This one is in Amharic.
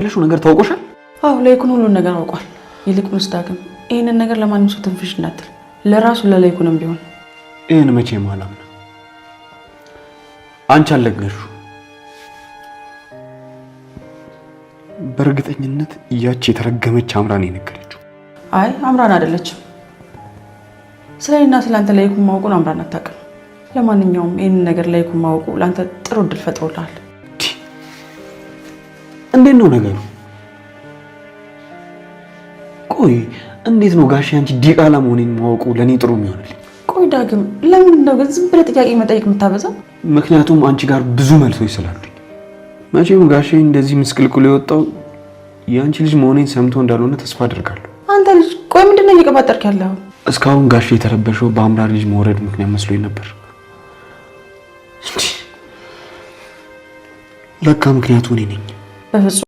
ለሹ ነገር ታውቆሻል? አዎ ለይኩን ሁሉን ነገር አውቋል። ይልቁንስ ዳግም ይሄንን ነገር ለማንም ሰው ትንፍሽ እንዳትል፣ ለራሱ ለለይኩንም ቢሆን። ይሄን መቼም አላምንም። አንቺ አልነገርሽው። በእርግጠኝነት ያቺ የተረገመች አምራን የነገረችው። አይ አምራን አይደለችም። ስለኔና ስላንተ ለይኩን ማውቁን አምራን አታውቅም። ለማንኛውም ይሄንን ነገር ለይኩን ማውቁ ላንተ ጥሩ እድል ፈጥሮልሃል። እንዴት ነው ነገሩ? ቆይ እንዴት ነው ጋሼ አንቺ ዲቃላ መሆኔን ማወቁ ለኔ ጥሩ የሚሆንልኝ? ቆይ ዳግም ለምን ነው ግን ዝም ብለህ ጥያቄ መጠየቅ የምታበዛው? ምክንያቱም አንቺ ጋር ብዙ መልሶች ስላሉኝ። መቼም ጋሼ እንደዚህ ምስቅልቅሉ የወጣው የአንቺ ልጅ መሆኔን ሰምቶ እንዳልሆነ ተስፋ አደርጋለሁ። አንተ ልጅ ቆይ ምንድነው እየቀባጠርክ ያለው? እስካሁን ጋሼ የተረበሸው በአምራን ልጅ መውረድ ምክንያት መስሎኝ ነበር። ለካ ምክንያቱ እኔ ነኝ። በፍጹም